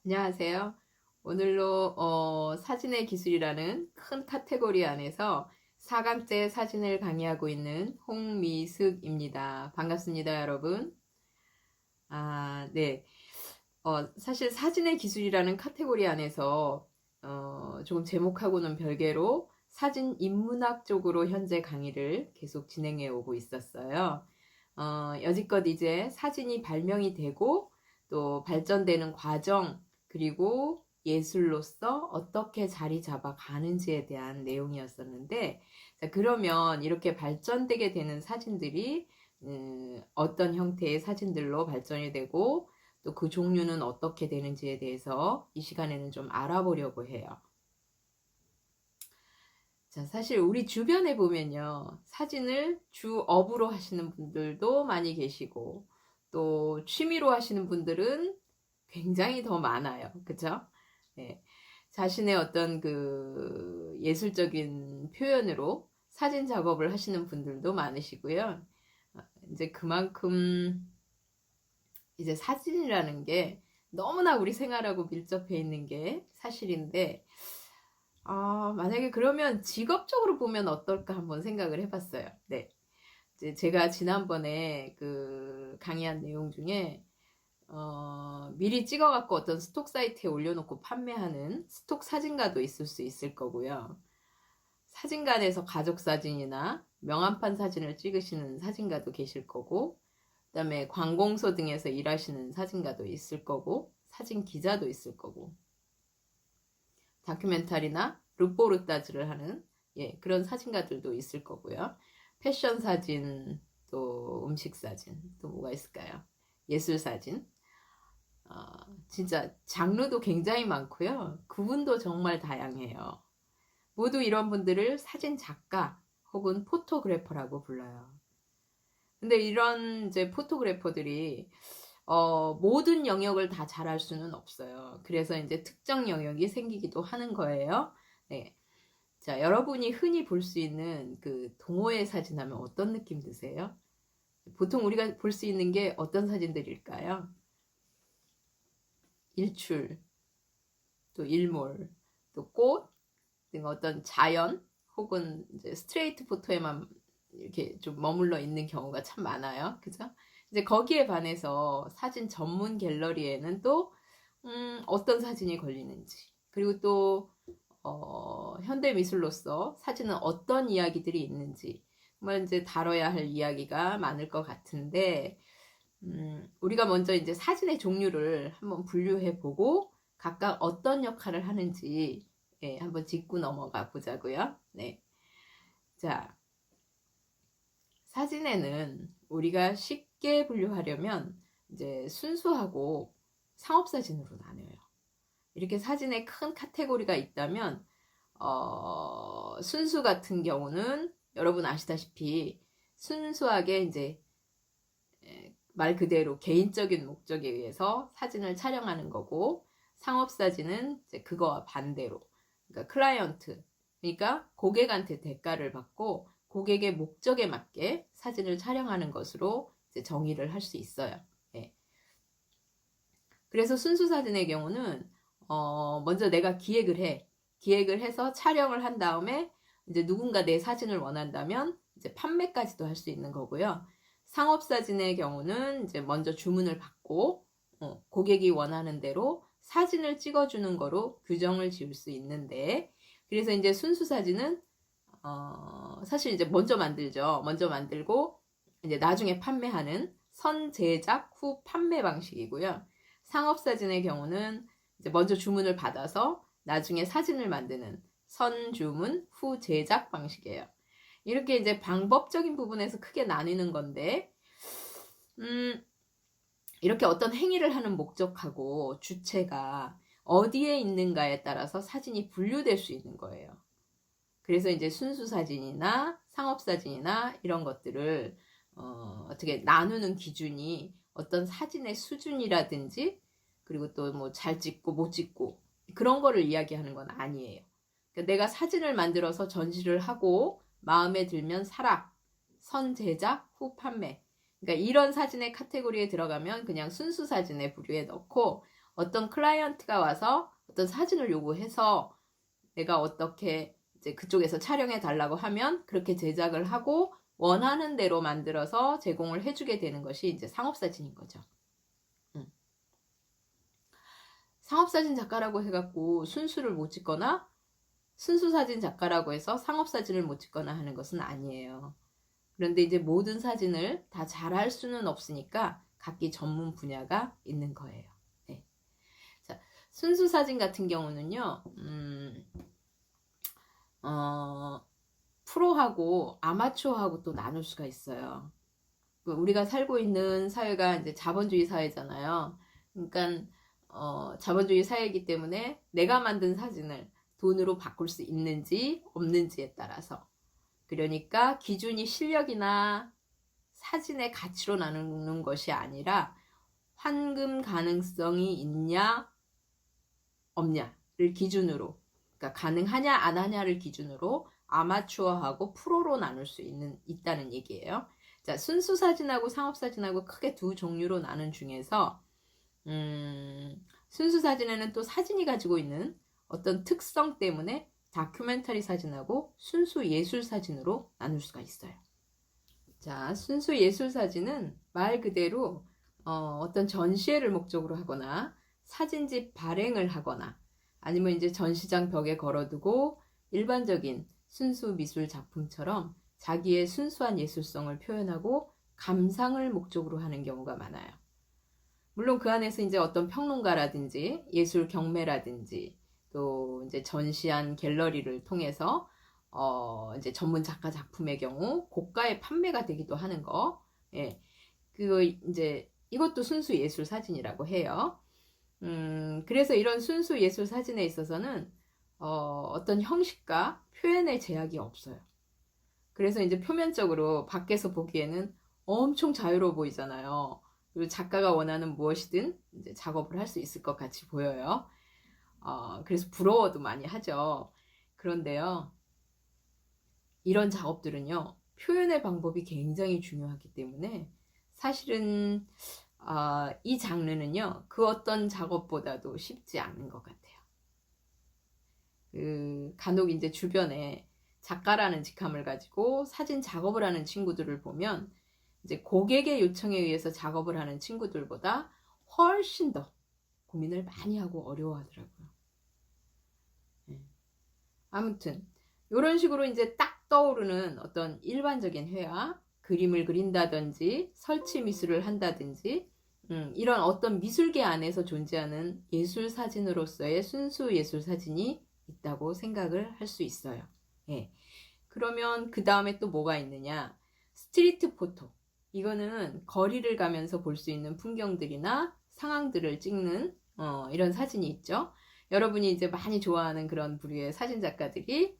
안녕하세요. 오늘로 사진의 기술이라는 큰 카테고리 안에서 4강째 사진을 강의하고 있는 홍미숙입니다. 반갑습니다, 여러분. 네. 사실 사진의 기술이라는 카테고리 안에서 조금 제목하고는 별개로 사진 인문학 쪽으로 현재 강의를 계속 진행해 오고 있었어요. 여지껏 이제 사진이 발명이 되고 또 발전되는 과정, 그리고 예술로서 어떻게 자리 잡아 가는지에 대한 내용이었었는데, 자, 그러면 이렇게 발전되게 되는 사진들이 어떤 형태의 사진들로 발전이 되고 또 그 종류는 어떻게 되는지에 대해서 이 시간에는 좀 알아보려고 해요. 자, 사실 우리 주변에 보면요, 사진을 주업으로 하시는 분들도 많이 계시고 또 취미로 하시는 분들은 굉장히 더 많아요. 그죠? 네. 자신의 어떤 그 예술적인 표현으로 사진 작업을 하시는 분들도 많으시고요. 이제 그만큼 이제 사진이라는 게 너무나 우리 생활하고 밀접해 있는 게 사실인데, 만약에 그러면 직업적으로 보면 어떨까 한번 생각을 해봤어요. 네. 이제 제가 지난번에 그 강의한 내용 중에 미리 찍어갖고 어떤 스톡 사이트에 올려놓고 판매하는 스톡 사진가도 있을 수 있을 거고요. 사진관에서 가족 사진이나 명함판 사진을 찍으시는 사진가도 계실 거고, 그 다음에 관공서 등에서 일하시는 사진가도 있을 거고, 사진 기자도 있을 거고, 다큐멘터리나 르포르타즈를 하는 그런 사진가들도 있을 거고요. 패션 사진, 또 음식 사진, 또 뭐가 있을까요? 예술 사진. 진짜 장르도 굉장히 많고요. 구분도 정말 다양해요. 모두 이런 분들을 사진 작가 혹은 포토그래퍼라고 불러요. 근데 이런 이제 포토그래퍼들이 모든 영역을 다 잘할 수는 없어요. 그래서 이제 특정 영역이 생기기도 하는 거예요. 네. 자, 여러분이 흔히 볼 수 있는 그 동호회 사진 하면 어떤 느낌 드세요? 보통 우리가 볼 수 있는 게 어떤 사진들일까요? 일출, 또 일몰, 또 꽃, 등 어떤 자연 혹은 이제 스트레이트 포토에만 이렇게 좀 머물러 있는 경우가 참 많아요. 그죠? 이제 거기에 반해서 사진 전문 갤러리에는 또 어떤 사진이 걸리는지, 그리고 또 현대 미술로서 사진은 어떤 이야기들이 있는지 정말 이제 다뤄야 할 이야기가 많을 것 같은데, 우리가 먼저 이제 사진의 종류를 한번 분류해 보고 각각 어떤 역할을 하는지 한번 짚고 넘어가 보자고요. 네. 자, 사진에는 우리가 쉽게 분류하려면 이제 순수하고 상업사진으로 나뉘어요. 이렇게 사진에 큰 카테고리가 있다면 순수 같은 경우는 여러분 아시다시피 순수하게 이제 말 그대로 개인적인 목적에 의해서 사진을 촬영하는 거고, 상업사진은 이제 그거와 반대로, 그러니까 클라이언트, 그러니까 고객한테 대가를 받고 고객의 목적에 맞게 사진을 촬영하는 것으로 이제 정의를 할 수 있어요. 예. 그래서 순수 사진의 경우는 먼저 내가 기획을 해. 기획을 해서 촬영을 한 다음에 이제 누군가 내 사진을 원한다면 이제 판매까지도 할 수 있는 거고요. 상업사진의 경우는 이제 먼저 주문을 받고 고객이 원하는 대로 사진을 찍어주는 거로 규정을 지을 수 있는데, 그래서 이제 순수 사진은 사실 이제 먼저 만들죠. 먼저 만들고 이제 나중에 판매하는 선제작 후 판매 방식이고요. 상업사진의 경우는 이제 먼저 주문을 받아서 나중에 사진을 만드는 선주문 후 제작 방식이에요. 이렇게 이제 방법적인 부분에서 크게 나뉘는 건데, 이렇게 어떤 행위를 하는 목적하고 주체가 어디에 있는가에 따라서 사진이 분류될 수 있는 거예요. 그래서 이제 순수 사진이나 상업 사진이나 이런 것들을 어떻게 나누는 기준이 어떤 사진의 수준이라든지, 그리고 또 뭐 잘 찍고 못 찍고 그런 거를 이야기하는 건 아니에요. 그러니까 내가 사진을 만들어서 전시를 하고 마음에 들면 사라, 선 제작 후 판매. 그러니까 이런 사진의 카테고리에 들어가면 그냥 순수 사진의 부류에 넣고, 어떤 클라이언트가 와서 어떤 사진을 요구해서 내가 어떻게 이제 그쪽에서 촬영해 달라고 하면 그렇게 제작을 하고 원하는 대로 만들어서 제공을 해주게 되는 것이 이제 상업사진인 거죠. 상업사진 작가라고 해갖고 순수를 못 찍거나 순수사진 작가라고 해서 상업사진을 못 찍거나 하는 것은 아니에요. 그런데 이제 모든 사진을 다 잘할 수는 없으니까 각기 전문 분야가 있는 거예요. 네. 자, 순수사진 같은 경우는요, 프로하고 아마추어하고 또 나눌 수가 있어요. 우리가 살고 있는 사회가 이제 자본주의 사회잖아요. 그러니까 자본주의 사회이기 때문에 내가 만든 사진을 돈으로 바꿀 수 있는지 없는지에 따라서, 그러니까 기준이 실력이나 사진의 가치로 나누는 것이 아니라 환금 가능성이 있냐 없냐를 기준으로, 그러니까 가능하냐 안 하냐를 기준으로 아마추어하고 프로로 나눌 수 있다는 얘기예요. 자, 순수 사진하고 상업 사진하고 크게 두 종류로 나눈 중에서 순수 사진에는 또 사진이 가지고 있는 어떤 특성 때문에 다큐멘터리 사진하고 순수 예술 사진으로 나눌 수가 있어요. 자, 순수 예술 사진은 말 그대로 어떤 전시회를 목적으로 하거나 사진집 발행을 하거나 아니면 이제 전시장 벽에 걸어두고 일반적인 순수 미술 작품처럼 자기의 순수한 예술성을 표현하고 감상을 목적으로 하는 경우가 많아요. 물론 그 안에서 이제 어떤 평론가라든지 예술 경매라든지 또 이제 전시한 갤러리를 통해서 이제 전문 작가 작품의 경우 고가의 판매가 되기도 하는 거, 예, 그거 이제 이것도 순수 예술 사진이라고 해요. 그래서 이런 순수 예술 사진에 있어서는 어떤 형식과 표현의 제약이 없어요. 그래서 이제 표면적으로 밖에서 보기에는 엄청 자유로워 보이잖아요. 그리고 작가가 원하는 무엇이든 이제 작업을 할 수 있을 것 같이 보여요. 그래서 부러워도 많이 하죠. 그런데요, 이런 작업들은요, 표현의 방법이 굉장히 중요하기 때문에 사실은 이 장르는요, 그 어떤 작업보다도 쉽지 않은 것 같아요. 간혹 이제 주변에 작가라는 직함을 가지고 사진 작업을 하는 친구들을 보면 이제 고객의 요청에 의해서 작업을 하는 친구들보다 훨씬 더 고민을 많이 하고 어려워하더라고요. 네. 아무튼 이런 식으로 이제 딱 떠오르는 어떤 일반적인 회화, 그림을 그린다든지 설치 미술을 한다든지 이런 어떤 미술계 안에서 존재하는 예술 사진으로서의 순수 예술 사진이 있다고 생각을 할 수 있어요. 예. 그러면 그 다음에 또 뭐가 있느냐? 스트리트 포토. 이거는 거리를 가면서 볼 수 있는 풍경들이나 상황들을 찍는 이런 사진이 있죠. 여러분이 이제 많이 좋아하는 그런 부류의 사진 작가들이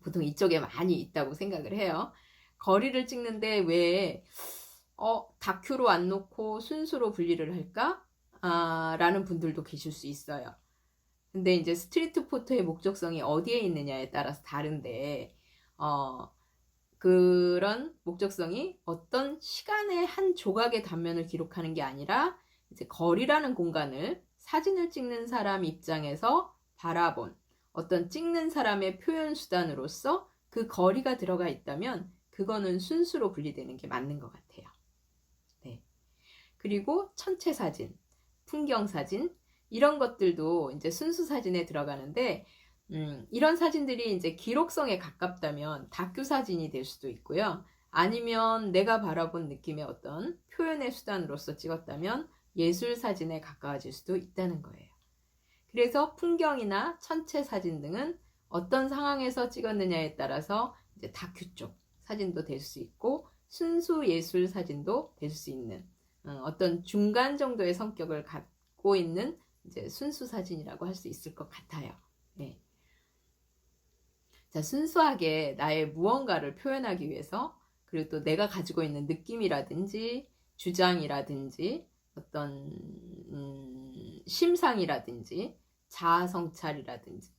보통 이쪽에 많이 있다고 생각을 해요. 거리를 찍는데 왜 다큐로 안 놓고 순수로 분리를 할까? 라는 분들도 계실 수 있어요. 근데 이제 스트리트 포토의 목적성이 어디에 있느냐에 따라서 다른데 그런 목적성이 어떤 시간의 한 조각의 단면을 기록하는 게 아니라 이제 거리라는 공간을 사진을 찍는 사람 입장에서 바라본 어떤 찍는 사람의 표현 수단으로서 그 거리가 들어가 있다면 그거는 순수로 분리되는 게 맞는 것 같아요. 네. 그리고 천체 사진, 풍경 사진 이런 것들도 이제 순수 사진에 들어가는데 이런 사진들이 이제 기록성에 가깝다면 다큐 사진이 될 수도 있고요. 아니면 내가 바라본 느낌의 어떤 표현의 수단으로서 찍었다면 예술 사진에 가까워질 수도 있다는 거예요. 그래서 풍경이나 천체 사진 등은 어떤 상황에서 찍었느냐에 따라서 이제 다큐 쪽 사진도 될 수 있고 순수 예술 사진도 될 수 있는 어떤 중간 정도의 성격을 갖고 있는 이제 순수 사진이라고 할 수 있을 것 같아요. 네. 자, 순수하게 나의 무언가를 표현하기 위해서 그리고 또 내가 가지고 있는 느낌이라든지 주장이라든지 어떤 심상이라든지 자아 성찰이라든지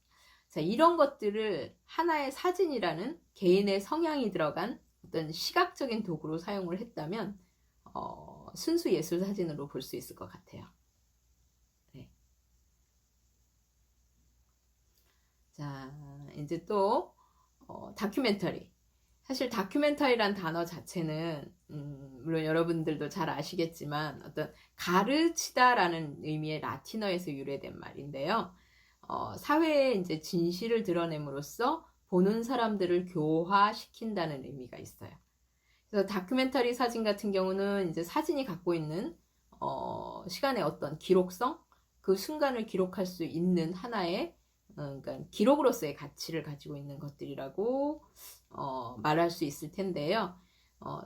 자, 이런 것들을 하나의 사진이라는 개인의 성향이 들어간 어떤 시각적인 도구로 사용을 했다면 순수 예술 사진으로 볼 수 있을 것 같아요. 자, 이제 또 다큐멘터리. 사실 다큐멘터리란 단어 자체는 물론 여러분들도 잘 아시겠지만 어떤 가르치다라는 의미의 라틴어에서 유래된 말인데요. 사회에 이제 진실을 드러냄으로써 보는 사람들을 교화시킨다는 의미가 있어요. 그래서 다큐멘터리 사진 같은 경우는 이제 사진이 갖고 있는 시간의 어떤 기록성, 그 순간을 기록할 수 있는 하나의 그러니까 기록으로서의 가치를 가지고 있는 것들이라고 말할 수 있을 텐데요.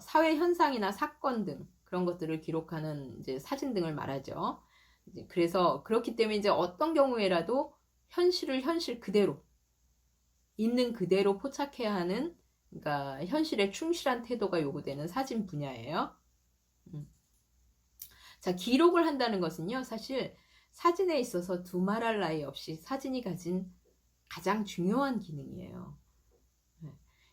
사회 현상이나 사건 등 그런 것들을 기록하는 이제 사진 등을 말하죠. 이제 그래서 그렇기 때문에 이제 어떤 경우에라도 현실을 현실 그대로 있는 그대로 포착해야 하는 그러니까 현실에 충실한 태도가 요구되는 사진 분야예요. 자, 기록을 한다는 것은요, 사실 사진에 있어서 두말할 나위 없이 사진이 가진 가장 중요한 기능이에요.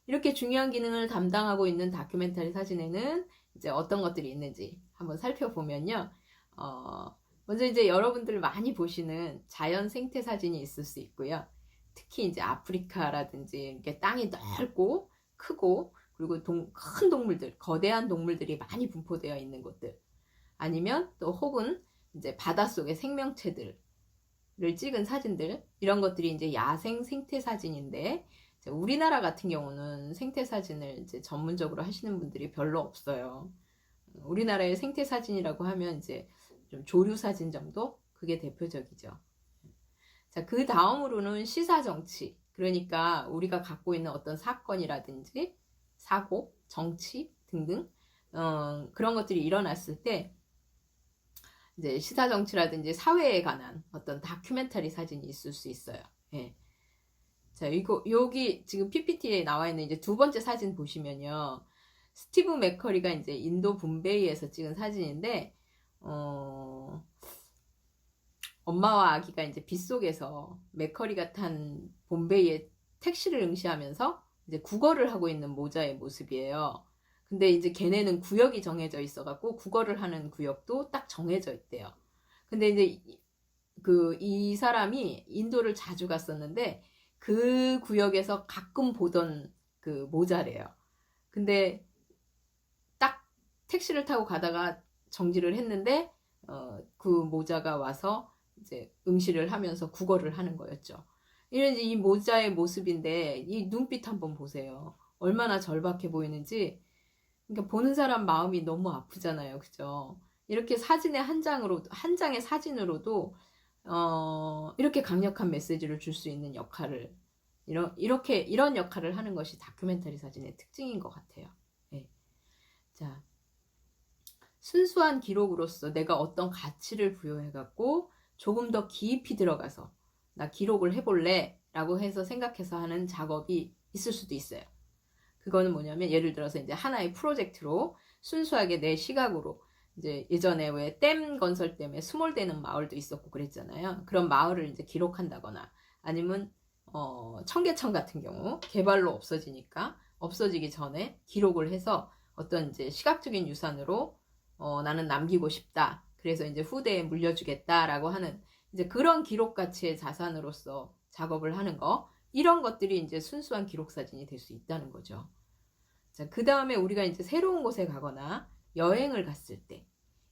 이렇게 중요한 기능을 담당하고 있는 다큐멘터리 사진에는 이제 어떤 것들이 있는지 한번 살펴보면요. 먼저 이제 여러분들 많이 보시는 자연 생태 사진이 있을 수 있고요. 특히 이제 아프리카라든지 이렇게 땅이 넓고 크고 그리고 큰 동물들, 거대한 동물들이 많이 분포되어 있는 곳들. 아니면 또 혹은 이제 바닷속의 생명체들을 찍은 사진들, 이런 것들이 이제 야생 생태 사진인데, 우리나라 같은 경우는 생태 사진을 이제 전문적으로 하시는 분들이 별로 없어요. 우리나라의 생태 사진이라고 하면 이제 좀 조류 사진 정도? 그게 대표적이죠. 자, 그 다음으로는 시사 정치. 그러니까 우리가 갖고 있는 어떤 사건이라든지 사고, 정치 등등 그런 것들이 일어났을 때 이제 시사 정치라든지 사회에 관한 어떤 다큐멘터리 사진이 있을 수 있어요. 예. 자, 여기 지금 PPT에 나와 있는 이제 두 번째 사진 보시면요. 스티브 맥커리가 이제 인도 봄베이에서 찍은 사진인데, 엄마와 아기가 이제 빗속에서 맥커리가 탄 봄베이에 택시를 응시하면서 이제 국어를 하고 있는 모자의 모습이에요. 근데 이제 걔네는 구역이 정해져 있어갖고 국어를 하는 구역도 딱 정해져 있대요. 근데 이제 이 사람이 인도를 자주 갔었는데 그 구역에서 가끔 보던 그 모자래요. 근데 딱 택시를 타고 가다가 정지를 했는데 그 모자가 와서 이제 응시를 하면서 국어를 하는 거였죠. 이런 이 모자의 모습인데 이 눈빛 한번 보세요. 얼마나 절박해 보이는지. 그러니까 보는 사람 마음이 너무 아프잖아요. 그죠? 이렇게 사진의 한 장의 사진으로도 이렇게 강력한 메시지를 줄 수 있는 역할을 이런 역할을 하는 것이 다큐멘터리 사진의 특징인 것 같아요. 네. 자, 순수한 기록으로서 내가 어떤 가치를 부여해갖고 조금 더 깊이 들어가서 나 기록을 해볼래 라고 해서 생각해서 하는 작업이 있을 수도 있어요. 그거는 뭐냐면 예를 들어서 이제 하나의 프로젝트로 순수하게 내 시각으로 이제 예전에 왜 댐 건설 때문에 수몰되는 마을도 있었고 그랬잖아요. 그런 마을을 이제 기록한다거나 아니면 청계천 같은 경우 개발로 없어지니까 없어지기 전에 기록을 해서 어떤 이제 시각적인 유산으로 나는 남기고 싶다. 그래서 이제 후대에 물려주겠다라고 하는 이제 그런 기록 가치의 자산으로서 작업을 하는 거, 이런 것들이 이제 순수한 기록 사진이 될 수 있다는 거죠. 자, 그 다음에 우리가 이제 새로운 곳에 가거나 여행을 갔을 때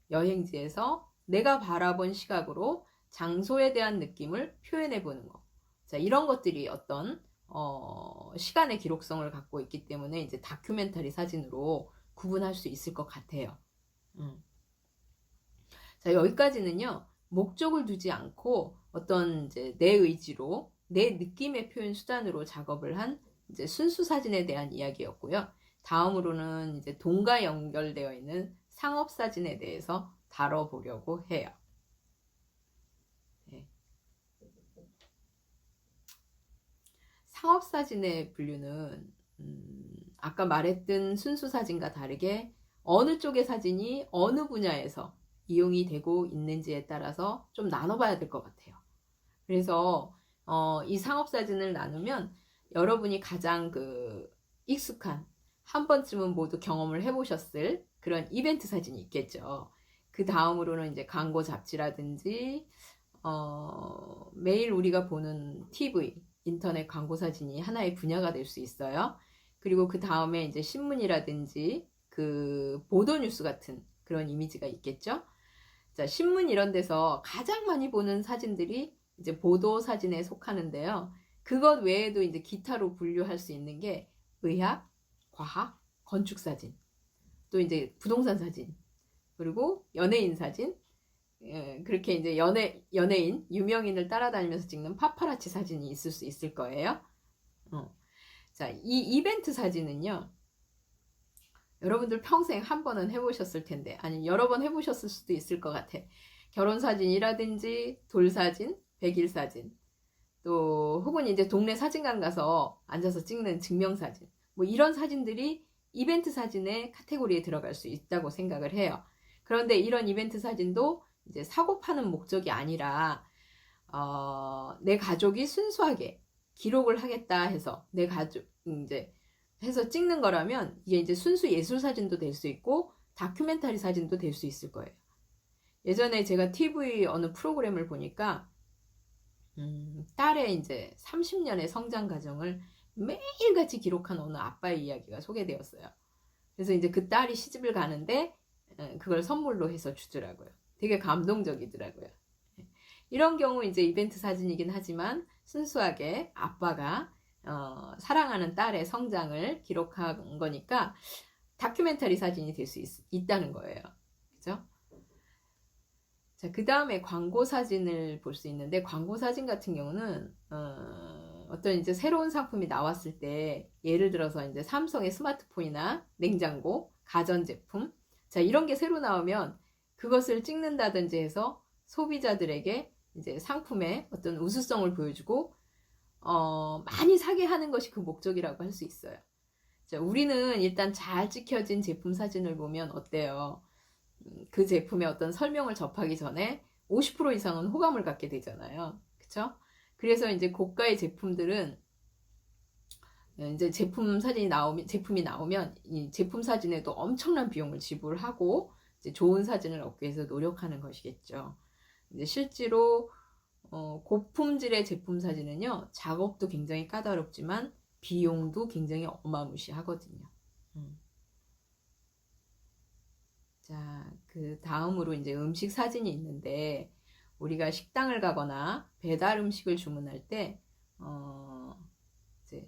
여행지에서 내가 바라본 시각으로 장소에 대한 느낌을 표현해 보는 거. 자, 이런 것들이 어떤 시간의 기록성을 갖고 있기 때문에 이제 다큐멘터리 사진으로 구분할 수 있을 것 같아요. 자, 여기까지는요. 목적을 두지 않고 어떤 이제 내 의지로 내 느낌의 표현 수단으로 작업을 한 이제 순수 사진에 대한 이야기였고요. 다음으로는 이제 돈과 연결되어 있는 상업 사진에 대해서 다뤄보려고 해요. 네. 상업 사진의 분류는 아까 말했던 순수 사진과 다르게 어느 쪽의 사진이 어느 분야에서 이용이 되고 있는지에 따라서 좀 나눠봐야 될 것 같아요. 그래서 이 상업 사진을 나누면 여러분이 가장 익숙한 한 번쯤은 모두 경험을 해보셨을 그런 이벤트 사진이 있겠죠. 그 다음으로는 이제 광고 잡지라든지 매일 우리가 보는 TV 인터넷 광고 사진이 하나의 분야가 될 수 있어요. 그리고 그 다음에 이제 신문이라든지 그 보도 뉴스 같은 그런 이미지가 있겠죠. 자, 신문 이런 데서 가장 많이 보는 사진들이 이제 보도 사진에 속하는데요. 그것 외에도 이제 기타로 분류할 수 있는 게 의학, 과학, 건축 사진, 또 이제 부동산 사진, 그리고 연예인 사진, 그렇게 이제 연예인, 유명인을 따라다니면서 찍는 파파라치 사진이 있을 수 있을 거예요. 자, 이 이벤트 사진은요, 여러분들 평생 한 번은 해보셨을 텐데, 아니면 여러 번 해보셨을 수도 있을 것 같아. 결혼 사진이라든지 돌사진, 백일사진, 또 혹은 이제 동네 사진관 가서 앉아서 찍는 증명사진, 뭐 이런 사진들이 이벤트 사진의 카테고리에 들어갈 수 있다고 생각을 해요. 그런데 이런 이벤트 사진도 이제 사고 파는 목적이 아니라 내 가족이 순수하게 기록을 하겠다 해서 내 가족 이제 해서 찍는 거라면 이게 이제 순수 예술 사진도 될 수 있고 다큐멘터리 사진도 될 수 있을 거예요. 예전에 제가 TV 어느 프로그램을 보니까 딸의 이제 30년의 성장 과정을 매일같이 기록한 어느 아빠의 이야기가 소개되었어요. 그래서 이제 그 딸이 시집을 가는데 그걸 선물로 해서 주더라고요. 되게 감동적이더라고요. 이런 경우 이제 이벤트 사진이긴 하지만 순수하게 아빠가 사랑하는 딸의 성장을 기록한 거니까 다큐멘터리 사진이 될 수 있다는 거예요. 그죠? 자, 그 다음에 광고 사진을 볼 수 있는데, 광고 사진 같은 경우는 어떤 이제 새로운 상품이 나왔을 때, 예를 들어서 이제 삼성의 스마트폰이나 냉장고, 가전제품, 자, 이런 게 새로 나오면 그것을 찍는다든지 해서 소비자들에게 이제 상품의 어떤 우수성을 보여주고 많이 사게 하는 것이 그 목적이라고 할 수 있어요. 자, 우리는 일단 잘 찍혀진 제품 사진을 보면 어때요? 그 제품의 어떤 설명을 접하기 전에 50% 이상은 호감을 갖게 되잖아요. 그쵸? 그래서 이제 고가의 제품들은 이제 제품이 나오면 이 제품 사진에도 엄청난 비용을 지불하고 이제 좋은 사진을 얻기 위해서 노력하는 것이겠죠. 이제 실제로 고품질의 제품 사진은요, 작업도 굉장히 까다롭지만 비용도 굉장히 어마무시하거든요. 자, 그 다음으로 이제 음식 사진이 있는데, 우리가 식당을 가거나 배달 음식을 주문할 때, 이제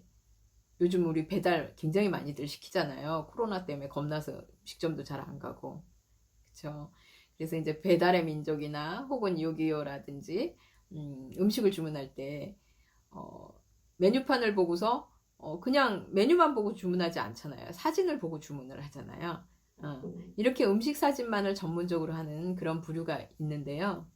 요즘 우리 배달 굉장히 많이들 시키잖아요. 코로나 때문에 겁나서 음식점도 잘 안 가고. 그쵸? 그래서 이제 배달의 민족이나 혹은 요기요라든지, 음식을 주문할 때, 메뉴판을 보고서, 그냥 메뉴만 보고 주문하지 않잖아요. 사진을 보고 주문을 하잖아요. 이렇게 음식 사진만을 전문적으로 하는 그런 부류가 있는데요.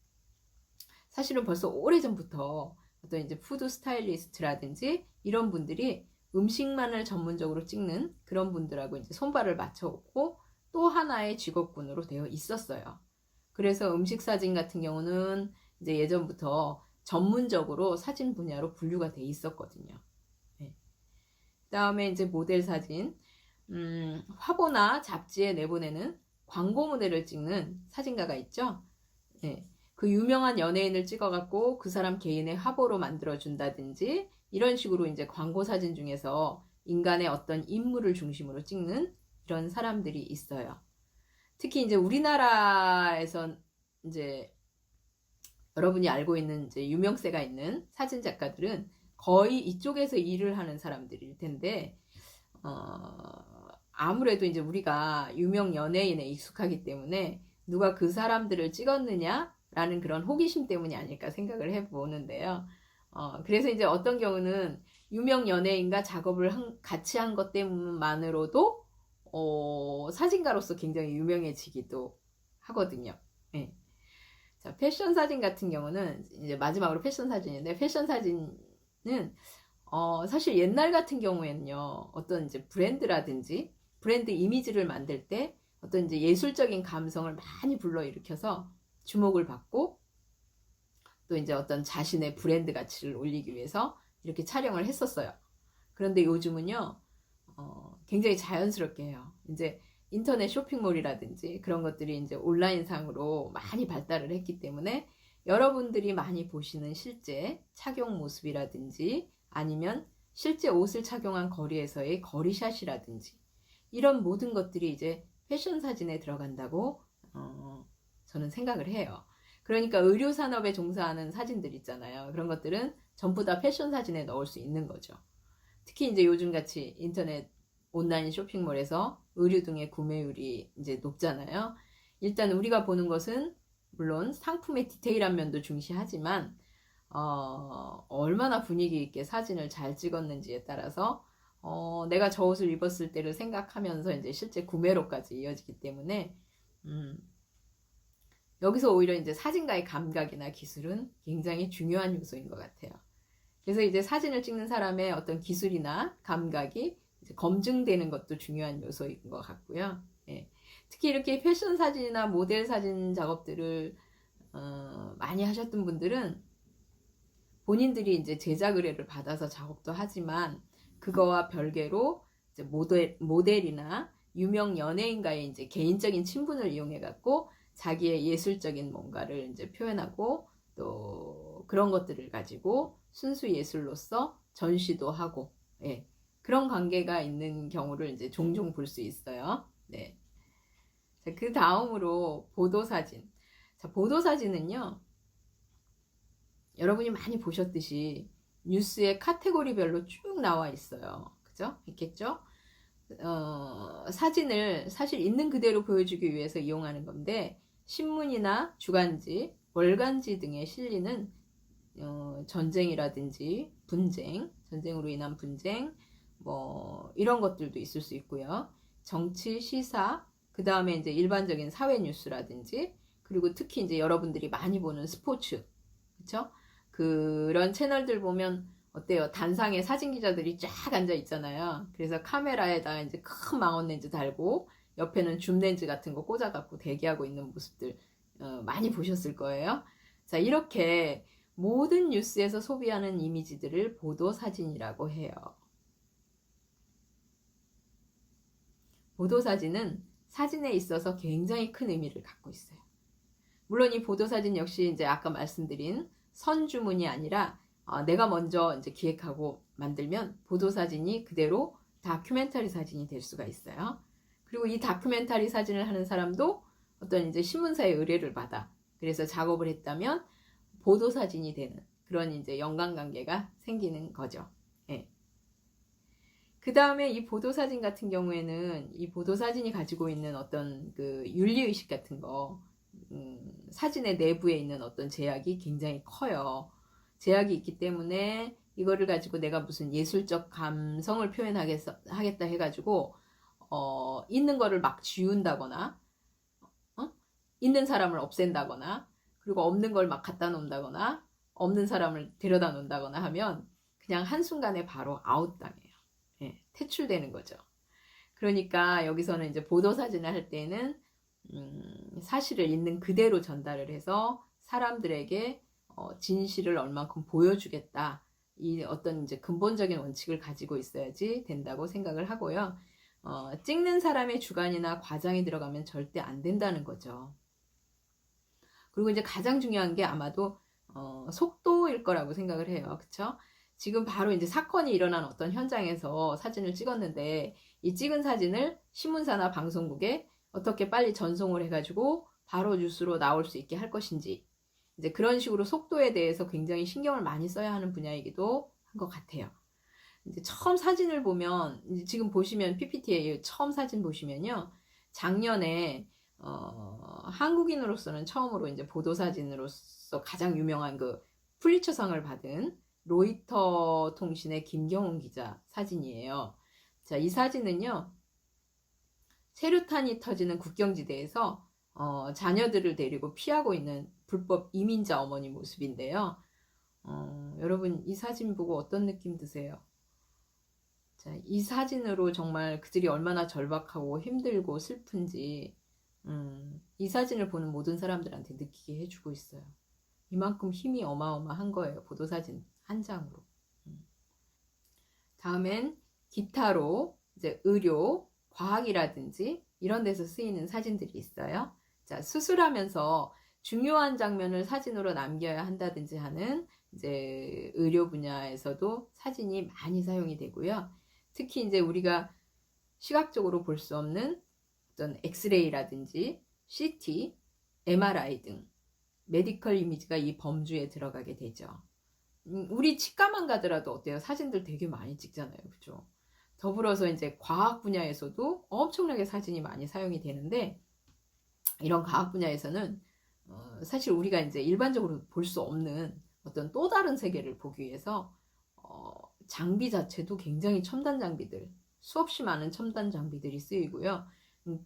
사실은 벌써 오래전부터 어떤 이제 푸드 스타일리스트라든지 이런 분들이 음식만을 전문적으로 찍는 그런 분들하고 이제 손발을 맞춰놓고 또 하나의 직업군으로 되어 있었어요. 그래서 음식 사진 같은 경우는 이제 예전부터 전문적으로 사진 분야로 분류가 돼 있었거든요. 네. 그다음에 이제 모델 사진. 화보나 잡지에 내보내는 광고 모델을 찍는 사진가가 있죠. 네. 그 유명한 연예인을 찍어갖고 그 사람 개인의 화보로 만들어준다든지 이런 식으로 이제 광고 사진 중에서 인간의 어떤 인물을 중심으로 찍는 이런 사람들이 있어요. 특히 이제 우리나라에선 이제 여러분이 알고 있는 이제 유명세가 있는 사진 작가들은 거의 이쪽에서 일을 하는 사람들일 텐데, 아무래도 이제 우리가 유명 연예인에 익숙하기 때문에 누가 그 사람들을 찍었느냐라는 그런 호기심 때문이 아닐까 생각을 해보는데요. 그래서 이제 어떤 경우는 유명 연예인과 작업을 같이 한 것 때문만으로도 사진가로서 굉장히 유명해지기도 하거든요. 네. 자, 패션 사진 같은 경우는 이제 마지막으로 패션 사진인데, 패션 사진은 사실 옛날 같은 경우에는요, 어떤 이제 브랜드라든지 브랜드 이미지를 만들 때 어떤 이제 예술적인 감성을 많이 불러일으켜서 주목을 받고 또 이제 어떤 자신의 브랜드 가치를 올리기 위해서 이렇게 촬영을 했었어요. 그런데 요즘은요, 굉장히 자연스럽게 해요. 이제 인터넷 쇼핑몰이라든지 그런 것들이 이제 온라인상으로 많이 발달을 했기 때문에 여러분들이 많이 보시는 실제 착용 모습이라든지 아니면 실제 옷을 착용한 거리에서의 거리샷이라든지 이런 모든 것들이 이제 패션 사진에 들어간다고 저는 생각을 해요. 그러니까 의료 산업에 종사하는 사진들 있잖아요. 그런 것들은 전부 다 패션 사진에 넣을 수 있는 거죠. 특히 이제 요즘같이 인터넷 온라인 쇼핑몰에서 의류 등의 구매율이 이제 높잖아요. 일단 우리가 보는 것은 물론 상품의 디테일한 면도 중시하지만 얼마나 분위기 있게 사진을 잘 찍었는지에 따라서 내가 저 옷을 입었을 때를 생각하면서 이제 실제 구매로까지 이어지기 때문에 여기서 오히려 이제 사진가의 감각이나 기술은 굉장히 중요한 요소인 것 같아요. 그래서 이제 사진을 찍는 사람의 어떤 기술이나 감각이 이제 검증되는 것도 중요한 요소인 것 같고요. 예. 특히 이렇게 패션 사진이나 모델 사진 작업들을 많이 하셨던 분들은 본인들이 이제 제작 의뢰를 받아서 작업도 하지만 그거와 별개로 이제 모델이나 유명 연예인과의 이제 개인적인 친분을 이용해 갖고 자기의 예술적인 뭔가를 이제 표현하고 또 그런 것들을 가지고 순수 예술로서 전시도 하고, 예, 그런 관계가 있는 경우를 이제 종종 볼 수 있어요. 네. 자, 그 다음으로 보도사진. 자, 보도사진은요, 여러분이 많이 보셨듯이 뉴스의 카테고리별로 쭉 나와 있어요. 그죠? 있겠죠? 사진을 사실 있는 그대로 보여주기 위해서 이용하는 건데, 신문이나 주간지, 월간지 등에 실리는 전쟁이라든지 분쟁, 전쟁으로 인한 분쟁, 뭐 이런 것들도 있을 수 있고요. 정치, 시사, 그 다음에 이제 일반적인 사회 뉴스라든지, 그리고 특히 이제 여러분들이 많이 보는 스포츠, 그렇죠? 그런 채널들 보면 어때요? 단상에 사진 기자들이 쫙 앉아 있잖아요. 그래서 카메라에다 이제 큰 망원 렌즈 달고 옆에는 줌 렌즈 같은 거 꽂아갖고 대기하고 있는 모습들 많이 보셨을 거예요. 자, 이렇게 모든 뉴스에서 소비하는 이미지들을 보도 사진이라고 해요. 보도 사진은 사진에 있어서 굉장히 큰 의미를 갖고 있어요. 물론 이 보도 사진 역시 이제 아까 말씀드린 선주문이 아니라 내가 먼저 이제 기획하고 만들면 보도 사진이 그대로 다큐멘터리 사진이 될 수가 있어요. 그리고 이 다큐멘터리 사진을 하는 사람도 어떤 이제 신문사의 의뢰를 받아 그래서 작업을 했다면 보도 사진이 되는 그런 이제 연관관계가 생기는 거죠. 예. 그 다음에 이 보도 사진 같은 경우에는 이 보도 사진이 가지고 있는 어떤 그 윤리의식 같은 거, 사진의 내부에 있는 어떤 제약이 굉장히 커요. 제약이 있기 때문에 이거를 가지고 내가 무슨 예술적 감성을 표현하겠다 해가지고 있는 거를 막 지운다거나 있는 사람을 없앤다거나 그리고 없는 걸 막 갖다 놓는다거나 없는 사람을 데려다 놓는다거나 하면 그냥 한순간에 바로 아웃당해요. 예, 퇴출되는 거죠. 그러니까 여기서는 이제 보도사진을 할 때는 사실을 있는 그대로 전달을 해서 사람들에게 진실을 얼만큼 보여주겠다. 이 어떤 이제 근본적인 원칙을 가지고 있어야지 된다고 생각을 하고요. 찍는 사람의 주관이나 과장이 들어가면 절대 안 된다는 거죠. 그리고 이제 가장 중요한 게 아마도 속도일 거라고 생각을 해요. 그쵸? 지금 바로 이제 사건이 일어난 어떤 현장에서 사진을 찍었는데 이 찍은 사진을 신문사나 방송국에 어떻게 빨리 전송을 해가지고 바로 뉴스로 나올 수 있게 할 것인지 이제 그런 식으로 속도에 대해서 굉장히 신경을 많이 써야 하는 분야이기도 한 것 같아요. 이제 처음 사진을 보면 이제 지금 보시면 PPT에 처음 사진 보시면요. 작년에 한국인으로서는 처음으로 이제 보도사진으로서 가장 유명한 그 풀리처상을 받은 로이터 통신의 김경훈 기자 사진이에요. 자, 이 사진은요. 세류탄이 터지는 국경지대에서 자녀들을 데리고 피하고 있는 불법 이민자 어머니 모습인데요. 여러분 이 사진 보고 어떤 느낌 드세요? 자, 이 사진으로 정말 그들이 얼마나 절박하고 힘들고 슬픈지 이 사진을 보는 모든 사람들한테 느끼게 해주고 있어요. 이만큼 힘이 어마어마한 거예요. 보도사진 한 장으로. 다음엔 기타로 이제 의료, 과학이라든지 이런 데서 쓰이는 사진들이 있어요. 자, 수술하면서 중요한 장면을 사진으로 남겨야 한다든지 하는 이제 의료 분야에서도 사진이 많이 사용이 되고요. 특히 이제 우리가 시각적으로 볼 수 없는 어떤 엑스레이라든지 CT, MRI 등 메디컬 이미지가 이 범주에 들어가게 되죠. 우리 치과만 가더라도 어때요? 사진들 되게 많이 찍잖아요. 그죠? 더불어서 이제 과학 분야에서도 엄청나게 사진이 많이 사용이 되는데, 이런 과학 분야에서는 사실 우리가 이제 일반적으로 볼 수 없는 어떤 또 다른 세계를 보기 위해서 장비 자체도 굉장히 첨단 장비들, 수없이 많은 첨단 장비들이 쓰이고요.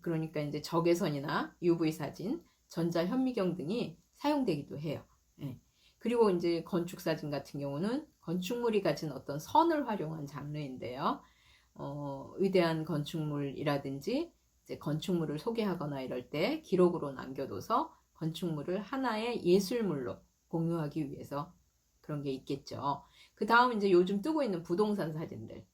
그러니까 이제 적외선이나 UV 사진, 전자 현미경 등이 사용되기도 해요. 예. 그리고 이제 건축 사진 같은 경우는 건축물이 가진 어떤 선을 활용한 장르인데요. 위대한 건축물이라든지 이제 건축물을 소개하거나 이럴 때 기록으로 남겨둬서 건축물을 하나의 예술물로 공유하기 위해서 그런 게 있겠죠. 그 다음 이제 요즘 뜨고 있는 부동산 사진들.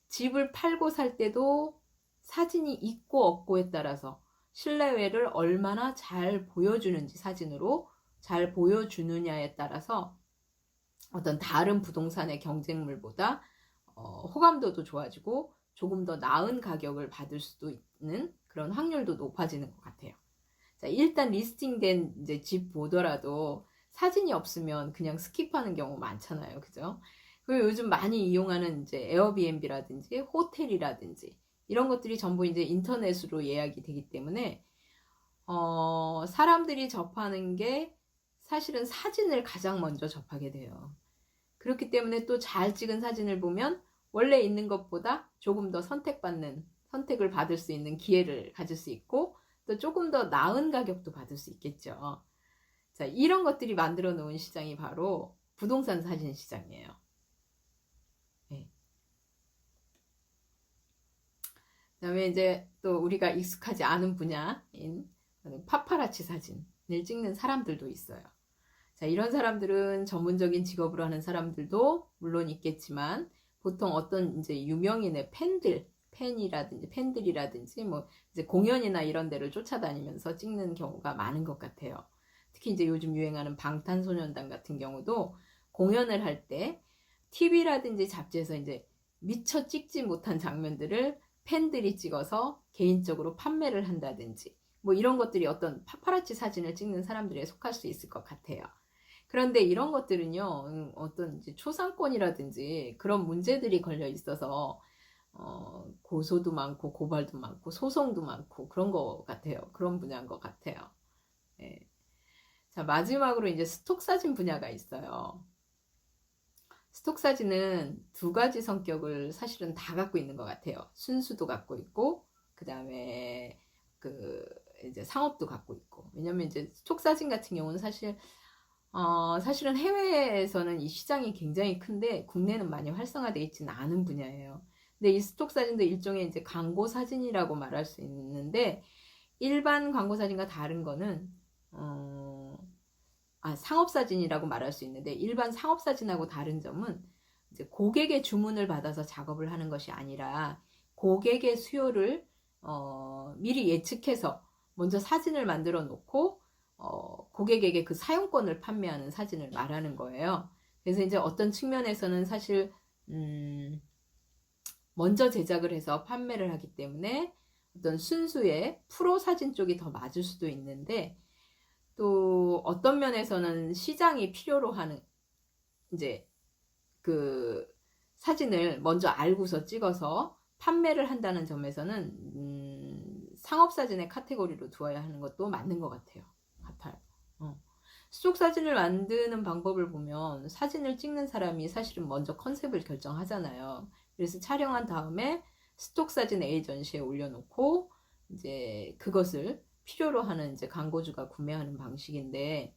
집을 팔고 살 때도 사진이 있고 없고에 따라서 실내외를 얼마나 잘 보여주는지, 사진으로 잘 보여주느냐에 따라서 어떤 다른 부동산의 경쟁물보다 호감도도 좋아지고 조금 더 나은 가격을 받을 수도 있는 그런 확률도 높아지는 것 같아요. 자, 일단 리스팅된 이제 집 보더라도 사진이 없으면 그냥 스킵하는 경우 많잖아요. 그죠? 그리고 요즘 많이 이용하는 이제 에어비앤비라든지 호텔이라든지 이런 것들이 전부 이제 인터넷으로 예약이 되기 때문에 사람들이 접하는 게 사실은 사진을 가장 먼저 접하게 돼요. 그렇기 때문에 또 잘 찍은 사진을 보면 원래 있는 것보다 조금 더 선택을 받을 수 있는 기회를 가질 수 있고, 또 조금 더 나은 가격도 받을 수 있겠죠. 자, 이런 것들이 만들어 놓은 시장이 바로 부동산 사진 시장이에요. 네. 그다음에 이제 또 우리가 익숙하지 않은 분야인 파파라치 사진을 찍는 사람들도 있어요. 자, 이런 사람들은 전문적인 직업으로 하는 사람들도 물론 있겠지만, 보통 어떤 이제 유명인의 팬들이라든지 뭐 이제 공연이나 이런 데를 쫓아다니면서 찍는 경우가 많은 것 같아요. 특히 이제 요즘 유행하는 방탄소년단 같은 경우도 공연을 할 때 TV라든지 잡지에서 이제 미처 찍지 못한 장면들을 팬들이 찍어서 개인적으로 판매를 한다든지 뭐 이런 것들이 어떤 파파라치 사진을 찍는 사람들에 속할 수 있을 것 같아요. 그런데 이런 것들은요, 어떤 이제 초상권이라든지 그런 문제들이 걸려 있어서 고소도 많고 고발도 많고 소송도 많고 그런 것 같아요. 그런 분야인 것 같아요. 네. 자, 마지막으로 이제 스톡 사진 분야가 있어요. 스톡 사진은 두 가지 성격을 사실은 다 갖고 있는 것 같아요. 순수도 갖고 있고, 그 다음에 이제 상업도 갖고 있고. 왜냐면 이제 스톡 사진 같은 경우는 사실은 해외에서는 이 시장이 굉장히 큰데 국내는 많이 활성화되어 있지는 않은 분야예요. 근데 이 스톡 사진도 일종의 이제 광고 사진이라고 말할 수 있는데, 일반 광고 사진과 다른 거는 상업 사진이라고 말할 수 있는데, 일반 상업 사진하고 다른 점은 이제 고객의 주문을 받아서 작업을 하는 것이 아니라 고객의 수요를 미리 예측해서 먼저 사진을 만들어 놓고 고객에게 그 사용권을 판매하는 사진을 말하는 거예요. 그래서 이제 어떤 측면에서는 사실 먼저 제작을 해서 판매를 하기 때문에 어떤 순수의 프로 사진 쪽이 더 맞을 수도 있는데, 또 어떤 면에서는 시장이 필요로 하는 이제 그 사진을 먼저 알고서 찍어서 판매를 한다는 점에서는 상업 사진의 카테고리로 두어야 하는 것도 맞는 것 같아요. 스톡 사진을 만드는 방법을 보면 사진을 찍는 사람이 사실은 먼저 컨셉을 결정하잖아요. 그래서 촬영한 다음에 스톡 사진 에이전시에 올려놓고 이제 그것을 필요로 하는 이제 광고주가 구매하는 방식인데,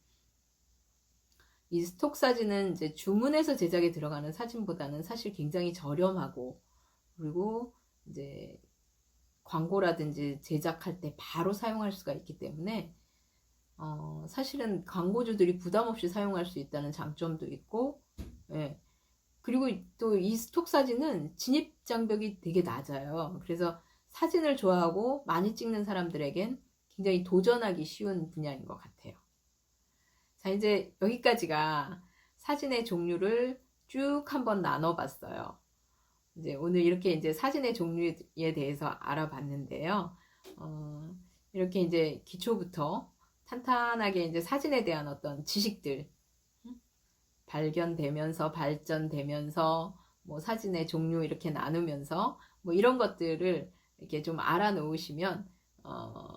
이 스톡 사진은 이제 주문해서 제작에 들어가는 사진보다는 사실 굉장히 저렴하고, 그리고 이제 광고라든지 제작할 때 바로 사용할 수가 있기 때문에 사실은 광고주들이 부담 없이 사용할 수 있다는 장점도 있고, 예. 그리고 또 이 스톡 사진은 진입 장벽이 되게 낮아요. 그래서 사진을 좋아하고 많이 찍는 사람들에겐 굉장히 도전하기 쉬운 분야인 것 같아요. 자, 이제 여기까지가 사진의 종류를 쭉 한번 나눠봤어요. 이제 오늘 이렇게 이제 사진의 종류에 대해서 알아봤는데요. 이렇게 이제 기초부터 탄탄하게 이제 사진에 대한 어떤 지식들 발견되면서 발전되면서 뭐 사진의 종류 이렇게 나누면서 뭐 이런 것들을 이렇게 좀 알아 놓으시면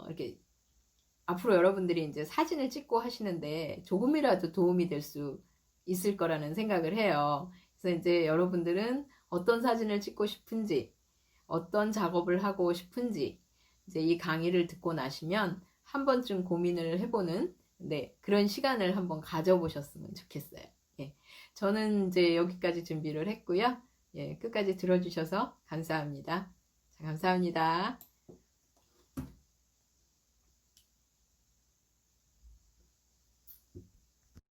이렇게 앞으로 여러분들이 이제 사진을 찍고 하시는데 조금이라도 도움이 될 수 있을 거라는 생각을 해요. 그래서 이제 여러분들은 어떤 사진을 찍고 싶은지, 어떤 작업을 하고 싶은지, 이제 이 강의를 듣고 나시면 한 번쯤 고민을 해보는, 네, 그런 시간을 한번 가져보셨으면 좋겠어요. 예, 저는 이제 여기까지 준비를 했고요. 예, 끝까지 들어주셔서 감사합니다. 자, 감사합니다.